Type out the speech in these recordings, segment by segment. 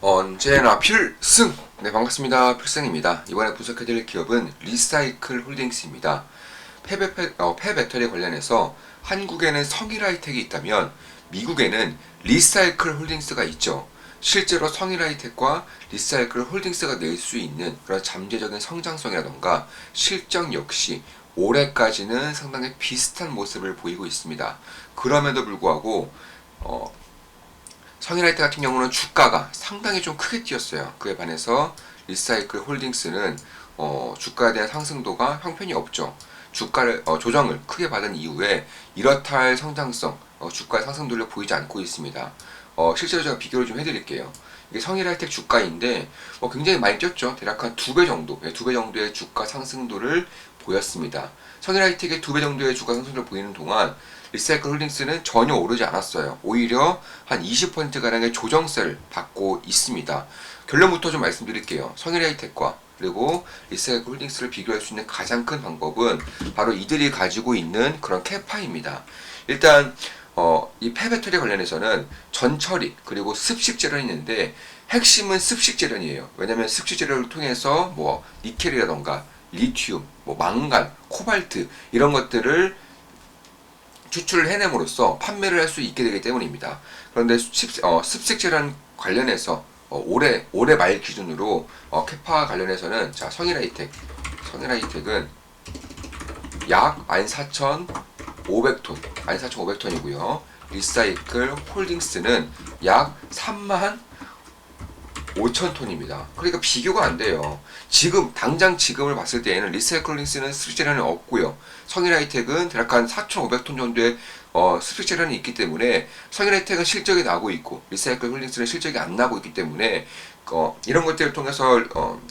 언제나 필승! 네, 반갑습니다. 필승입니다. 이번에 분석해드릴 기업은 리사이클 홀딩스입니다. 폐배터리 관련해서 한국에는 성일하이텍이 있다면 미국에는 리사이클 홀딩스가 있죠. 실제로 성일하이텍과 리사이클 홀딩스가 낼 수 있는 그런 잠재적인 성장성이라던가 실적 역시 올해까지는 상당히 비슷한 모습을 보이고 있습니다. 그럼에도 불구하고 성일하이텍 같은 경우는 주가가 상당히 좀 크게 뛰었어요. 그에 반해서 리사이클 홀딩스는 주가에 대한 상승도가 형편이 없죠. 주가를 조정을 크게 받은 이후에 이렇다 할 성장성, 주가의 상승도를 보이지 않고 있습니다. 실제로 제가 비교를 좀 해드릴게요. 이게 성일하이텍 주가인데 굉장히 많이 뛰었죠. 대략 한 2배 정도, 2배 정도의 주가 상승도를 보였습니다. 성일하이텍의 2배 정도의 주가 상승도를 보이는 동안 리사이클 홀딩스는 전혀 오르지 않았어요. 오히려 한 20%가량의 조정세를 받고 있습니다. 결론부터 좀 말씀드릴게요. 성일하이텍과 그리고 리사이클 홀딩스를 비교할 수 있는 가장 큰 방법은 바로 이들이 가지고 있는 그런 캐파입니다. 일단 이 폐배터리 관련해서는 전처리 그리고 습식 재련이 있는데 핵심은 습식 재련이에요. 왜냐하면 습식 재련을 통해서 니켈이라던가 리튬, 망간, 코발트 이런 것들을 추출을 해냄으로써 판매를 할 수 있게 되기 때문입니다. 그런데 습식 재련 관련해서 올해 말 기준으로 캐파 관련해서는 자 성일하이텍은 약 14,500톤 14,500톤이고요. 리사이클 홀딩스는 약 35,000톤입니다. 그러니까 비교가 안 돼요. 당장 지금을 봤을 때에는 리사이클 홀딩스는 수익 재련이 없고요. 성일하이텍은 대략 한 4,500톤 정도의 수익 재련이 있기 때문에 성일하이텍은 실적이 나고 있고 리사이클 홀딩스는 실적이 안 나고 있기 때문에 이런 것들을 통해서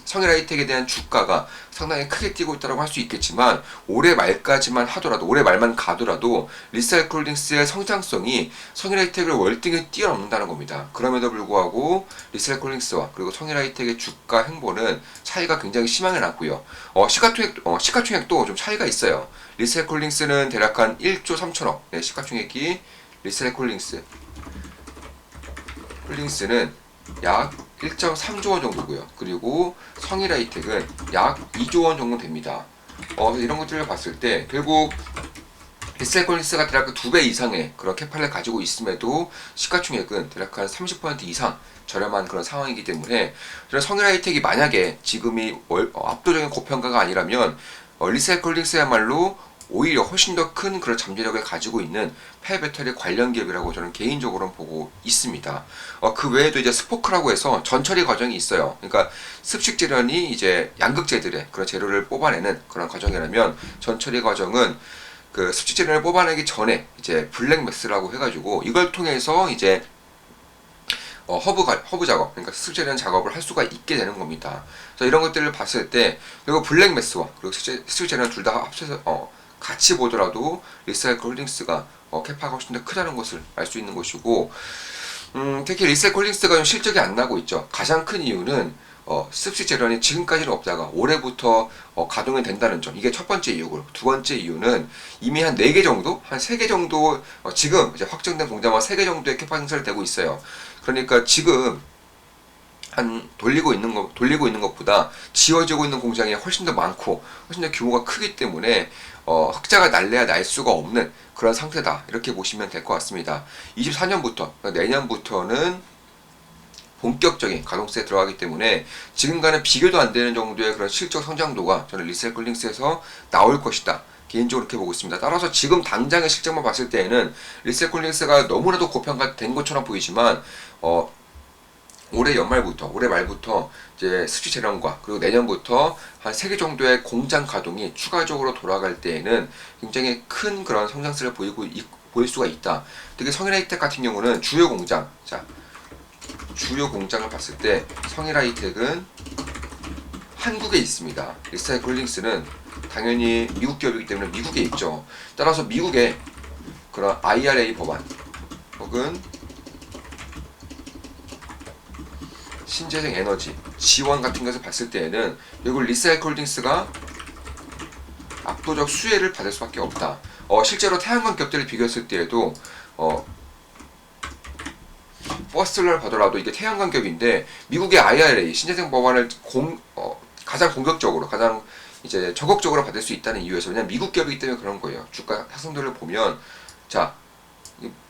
성일하이텍에 대한 주가가 상당히 크게 뛰고 있다고 할 수 있겠지만 올해 말만 가더라도 리사이클 홀딩스의 성장성이 성일하이텍을 월등히 뛰어넘는다는 겁니다. 그럼에도 불구하고 리사이클 홀딩스와 그리고 성일하이텍의 주가 행보는 차이가 굉장히 심하게 났고요. 시가총액도 좀 차이가 있어요. 리사이클 홀딩스는 대략 한 1조 3천억 시가총액이 리사이클 홀딩스는 약 1.3조 원 정도고요. 그리고 성일하이텍은 약 2조 원 정도 됩니다. 이런 것들을 봤을 때 결국 리사이클 홀딩스가 대략 2배 이상의 그런 캐파를 가지고 있음에도 시가총액은 대략 한 30% 이상 저렴한 그런 상황이기 때문에 성일하이텍이 만약에 지금이 압도적인 고평가가 아니라면 리사이클 홀딩스야말로 오히려 훨씬 더 큰 그런 잠재력을 가지고 있는 폐배터리 관련 기업이라고 저는 개인적으로 보고 있습니다. 그 외에도 이제 스포크라고 해서 전처리 과정이 있어요. 그러니까 습식 재련이 이제 양극재들의 그런 재료를 뽑아내는 그런 과정이라면 전처리 과정은 그 습식 재련을 뽑아내기 전에 이제 블랙매스라고 해가지고 이걸 통해서 이제 허브 작업, 그러니까 습식 재련 작업을 할 수가 있게 되는 겁니다. 그래서 이런 것들을 봤을 때 그리고 블랙매스와 그리고 습식 재련 둘 다 합쳐서 같이 보더라도 리사이클 홀딩스가 캐파가 훨씬 더 크다는 것을 알 수 있는 것이고 특히 리사이클 홀딩스가 좀 실적이 안 나고 있죠. 가장 큰 이유는 습식 재련이 지금까지는 없다가 올해부터 가동이 된다는 점, 이게 첫 번째 이유고, 두 번째 이유는 이미 한 4개 정도, 한 3개 정도 지금 이제 확정된 공장만 3개 정도의 캐파 생산이 되고 있어요. 그러니까 지금 돌리고 있는 것보다 지어지고 있는 공장이 훨씬 더 많고 훨씬 더 규모가 크기 때문에 흑자가 날래야 날 수가 없는 그런 상태다, 이렇게 보시면 될 것 같습니다. 24년부터 그러니까 내년부터는 본격적인 가동세에 들어가기 때문에 지금과는 비교도 안 되는 정도의 그런 실적 성장도가 저는 리사이클 홀딩스에서 나올 것이다, 개인적으로 이렇게 보고 있습니다. 따라서 지금 당장의 실적만 봤을 때에는 리사이클 홀딩스가 너무나도 고평가된 것처럼 보이지만 올해 말부터 이제 습식 재련과 그리고 내년부터 한 3개 정도의 공장 가동이 추가적으로 돌아갈 때에는 굉장히 큰 그런 성장세를 보일 수가 있다. 특히 성일하이텍 같은 경우는 주요 공장을 봤을 때 성일하이텍은 한국에 있습니다. 리사이클 홀딩스는 당연히 미국 기업이기 때문에 미국에 있죠. 따라서 미국의 그런 IRA 법안 혹은 신재생 에너지 지원 같은 것을 봤을 때에는 결국 리사이클 홀딩스가 압도적 수혜를 받을 수밖에 없다. 실제로 태양광 기업들을 비교했을 때에도 퍼스트를 보더라도 이게 태양광 겹인데 미국의 IRA 신재생 법안을 가장 공격적으로 가장 이제 적극적으로 받을 수 있다는 이유에서 그냥 미국 겹이기 때문에 그런 거예요. 주가 상승들을 보면 자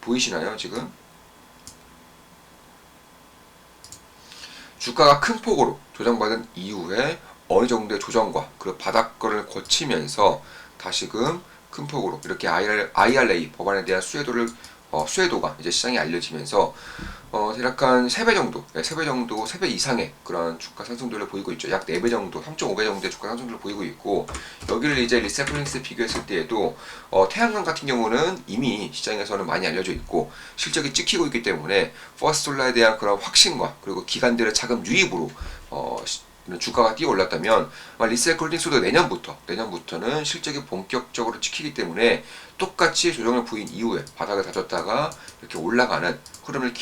보이시나요 지금? 주가가 큰 폭으로 조정받은 이후에 어느 정도의 조정과 그 바닥권을 거치면서 다시금 큰 폭으로 이렇게 IRA 법안에 대한 수혜도가 이제 시장에 알려지면서 대략 한 3배 정도, 3배 정도, 3배 이상의 그런 주가 상승도를 보이고 있죠. 약 4배 정도, 3.5배 정도의 주가 상승도를 보이고 있고, 여기를 이제 리셀플링스 비교했을 때에도 태양광 같은 경우는 이미 시장에서는 많이 알려져 있고 실적이 찍히고 있기 때문에 퍼스트솔라에 대한 그런 확신과 그리고 기관들의 자금 유입으로 주가가 뛰어 올랐다면 리셀홀딩스도 내년부터는 실적이 본격적으로 찍히기 때문에 똑같이 조정을 보인 이후에 바닥을 다졌다가 이렇게 올라가는 흐름을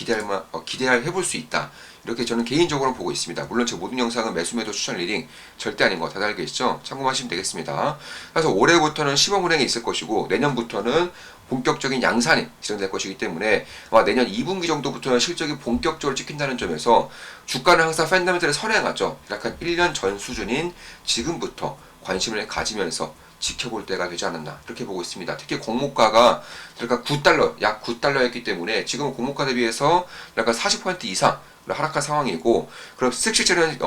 해볼 수 있다. 이렇게 저는 개인적으로 보고 있습니다. 물론 제 모든 영상은 매수매도 추천 리딩 절대 아닌 거 다들 알고 계시죠? 참고하시면 되겠습니다. 그래서 올해부터는 시범운행이 있을 것이고 내년부터는 본격적인 양산이 진행될 것이기 때문에 아마 내년 2분기 정도부터는 실적이 본격적으로 찍힌다는 점에서 주가는 항상 펀더멘털을 선행하죠. 약간 1년 전 수준인 지금부터 관심을 가지면서 지켜볼 때가 되지 않았나 이렇게 보고 있습니다. 특히 공모가가 그러니까 9달러, 약 9달러였기 때문에 지금은 공모가 대비해서 약간 40% 이상 하락한 상황이고, 그럼 실제는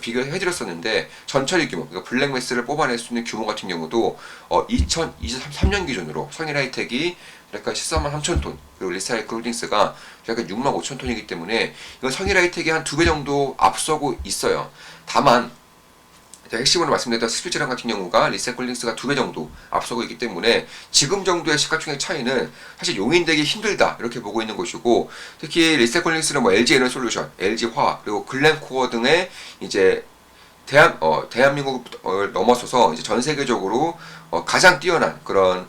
비교해드렸었는데 전처리 규모, 그러니까 블랙매스를 뽑아낼 수 있는 규모 같은 경우도 2023년 기준으로 성일하이텍이 약간 14만 3천 톤, 그리고 리사이클 홀딩스가 약간 6만 5천 톤이기 때문에 이건 성일하이텍이 한 2배 정도 앞서고 있어요. 다만 핵심으로 말씀드렸던 스피치랑 같은 경우가 리셀홀딩스가 2배 정도 앞서고 있기 때문에 지금 정도의 시가총액 차이는 사실 용인되기 힘들다 이렇게 보고 있는 것이고, 특히 리셀홀딩스는 LG에너솔루션, LG화학 그리고 글렌코어 등의 이제 대한민국을 넘어서서 이제 전 세계적으로 가장 뛰어난 그런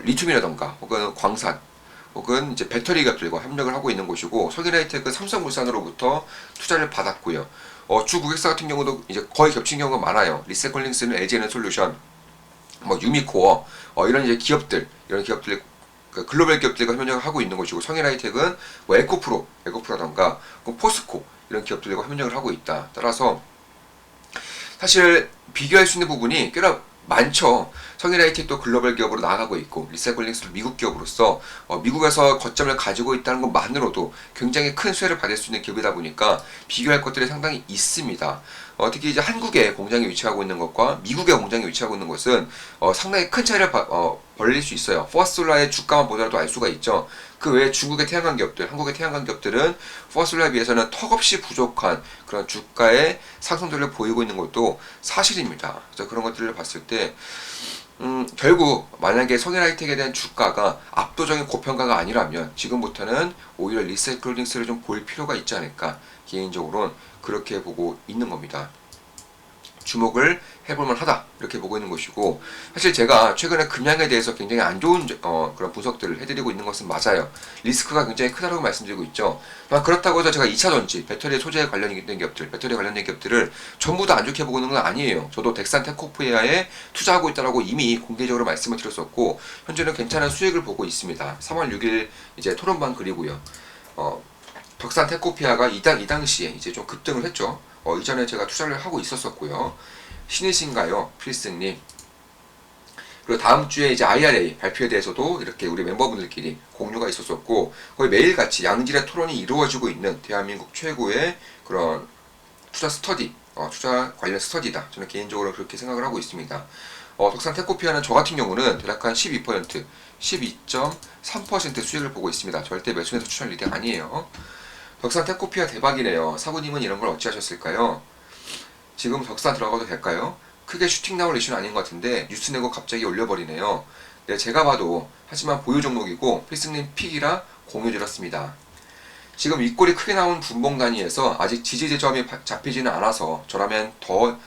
리튬이라던가 혹은 광산 혹은 이제 배터리 기업들과 협력을 하고 있는 곳이고, 석유하이텍은 삼성물산으로부터 투자를 받았고요. 주 고객사 같은 경우도 이제 거의 겹친 경우가 많아요. 리셀홀딩스는 LG에너솔루션, 유미코어 이런 이제 이런 기업들 그 글로벌 기업들과 협력을 하고 있는 것이고, 성일하이텍은 에코프로라던가 포스코 이런 기업들과 협력을 하고 있다. 따라서 사실 비교할 수 있는 부분이 꽤나 많죠. 성일하이텍도 글로벌 기업으로 나아가고 있고 리셀홀딩스도 미국 기업으로서 미국에서 거점을 가지고 있다는 것만으로도 굉장히 큰 수혜를 받을 수 있는 기업이다 보니까 비교할 것들이 상당히 있습니다. 특히 이제 한국에 공장이 위치하고 있는 것과 미국의 공장이 위치하고 있는 것은 상당히 큰 차이를 벌릴 수 있어요. 퍼스트솔라의 주가만 보더라도 알 수가 있죠. 그 외에 중국의 태양광 기업들, 한국의 태양광 기업들은 퍼스트솔라에 비해서는 턱없이 부족한 그런 주가의 상승들을 보이고 있는 것도 사실입니다. 그래서 그런 것들을 봤을 때 결국 만약에 성일하이텍에 대한 주가가 압도적인 고평가가 아니라면 지금부터는 오히려 리셀홀딩스를 좀 볼 필요가 있지 않을까, 개인적으로는 그렇게 보고 있는 겁니다. 주목을 해볼만 하다 이렇게 보고 있는 것이고, 사실 제가 최근에 금양에 대해서 굉장히 안 좋은 그런 분석들을 해드리고 있는 것은 맞아요. 리스크가 굉장히 크다고 말씀드리고 있죠. 그렇다고 해서 제가 2차전지, 배터리 소재에 관련된 기업들, 배터리 관련된 기업들을 전부 다 안 좋게 보고 있는 건 아니에요. 저도 덱산 테코프에아에 투자하고 있다라고 이미 공개적으로 말씀을 드렸었고 현재는 괜찮은 수익을 보고 있습니다. 3월 6일 이제 토론방 글이고요. 덕산 테코피아가 이 당시에 이제 좀 급등을 했죠. 이전에 제가 투자를 하고 있었었고요. 신이신가요, 필승님? 그리고 다음 주에 이제 IRA 발표에 대해서도 이렇게 우리 멤버분들끼리 공유가 있었었고, 거의 매일같이 양질의 토론이 이루어지고 있는 대한민국 최고의 그런 투자 관련 스터디다. 저는 개인적으로 그렇게 생각을 하고 있습니다. 덕산 테코피아는 저 같은 경우는 대략 한 12%, 12.3% 수익을 보고 있습니다. 절대 매수해서 추천 리딩 아니에요. 덕산 테코피아 대박이네요. 사부님은 이런 걸 어찌하셨을까요? 지금 덕산 들어가도 될까요? 크게 슈팅 나올 이슈는 아닌 것 같은데 뉴스 내고 갑자기 올려버리네요. 네, 제가 봐도 하지만 보유 종목이고 필승님 픽이라 공유드렸습니다. 지금 윗골이 크게 나온 분봉 단위에서 아직 지지 지점이 잡히지는 않아서 저라면 더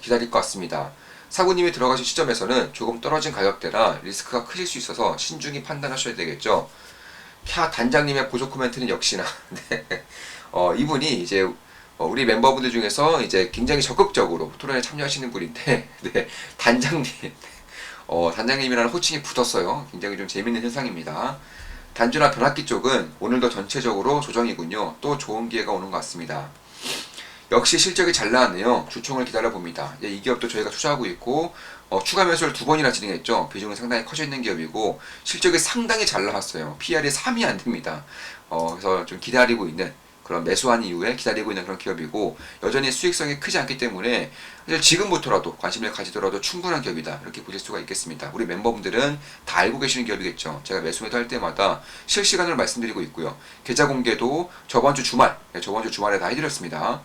기다릴 것 같습니다. 사구님이 들어가신 시점에서는 조금 떨어진 가격대라 리스크가 크실 수 있어서 신중히 판단하셔야 되겠죠. 단장님의 보조 코멘트는 역시나 네. 이분이 이제 우리 멤버분들 중에서 이제 굉장히 적극적으로 토론에 참여하시는 분인데 네, 단장님이라는 호칭이 붙었어요. 굉장히 좀 재밌는 현상입니다. 단주나 변압기 쪽은 오늘도 전체적으로 조정이군요. 또 좋은 기회가 오는 것 같습니다. 역시 실적이 잘 나왔네요. 주총을 기다려봅니다. 이 기업도 저희가 투자하고 있고 추가 매수를 2번이나 진행했죠. 비중은 상당히 커져 있는 기업이고 실적이 상당히 잘 나왔어요. PR이 3이 안 됩니다. 그래서 좀 기다리고 있는 그런 매수한 이후에 기다리고 있는 그런 기업이고 여전히 수익성이 크지 않기 때문에 사실 지금부터라도 관심을 가지더라도 충분한 기업이다 이렇게 보실 수가 있겠습니다. 우리 멤버분들은 다 알고 계시는 기업이겠죠. 제가 매수 매도 할 때마다 실시간으로 말씀드리고 있고요. 계좌 공개도 저번 주 주말에 다 해드렸습니다.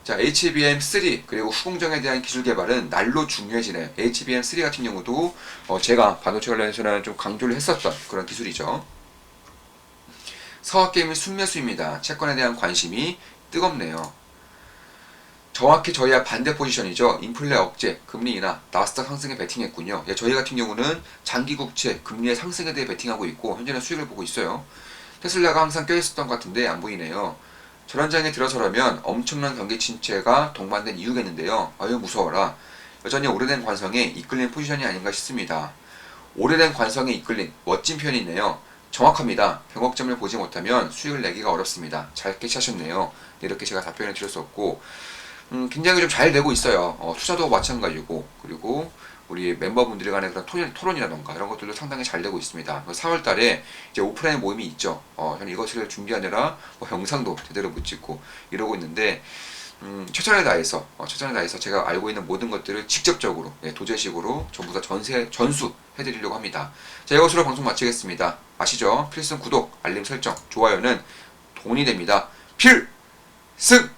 자, HBM3 그리고 후공정에 대한 기술 개발은 날로 중요해지네요. HBM3 같은 경우도 제가 반도체 관련해서는 좀 강조를 했었던 그런 기술이죠. 서학개미 순매수입니다. 채권에 대한 관심이 뜨겁네요. 정확히 저희와 반대 포지션이죠. 인플레 억제, 금리 인하, 나스닥 상승에 베팅했군요. 저희 같은 경우는 장기 국채, 금리의 상승에 대해 베팅하고 있고 현재는 수익을 보고 있어요. 테슬라가 항상 껴있었던 것 같은데 안 보이네요. 전환장에 들어서려면 엄청난 경기 침체가 동반된 이유겠는데요. 아유 무서워라. 여전히 오래된 관성에 이끌린 포지션이 아닌가 싶습니다. 오래된 관성에 이끌린 멋진 표현이 있네요. 정확합니다. 병역점을 보지 못하면 수익을 내기가 어렵습니다. 잘 캐치하셨네요. 이렇게 제가 답변을 드릴 수 없고 굉장히 좀 잘 되고 있어요. 투자도 마찬가지고 그리고 우리 멤버분들 간의 그런 토론이라던가 이런 것들도 상당히 잘 되고 있습니다. 4월 달에 이제 오프라인 모임이 있죠. 저는 이것을 준비하느라 영상도 제대로 못 찍고 이러고 있는데 최선을 다해서 제가 알고 있는 모든 것들을 직접적으로 도제식으로 전부 다 전수 해드리려고 합니다. 자, 이것으로 방송 마치겠습니다. 아시죠? 필승 구독, 알림 설정, 좋아요는 돈이 됩니다. 필승!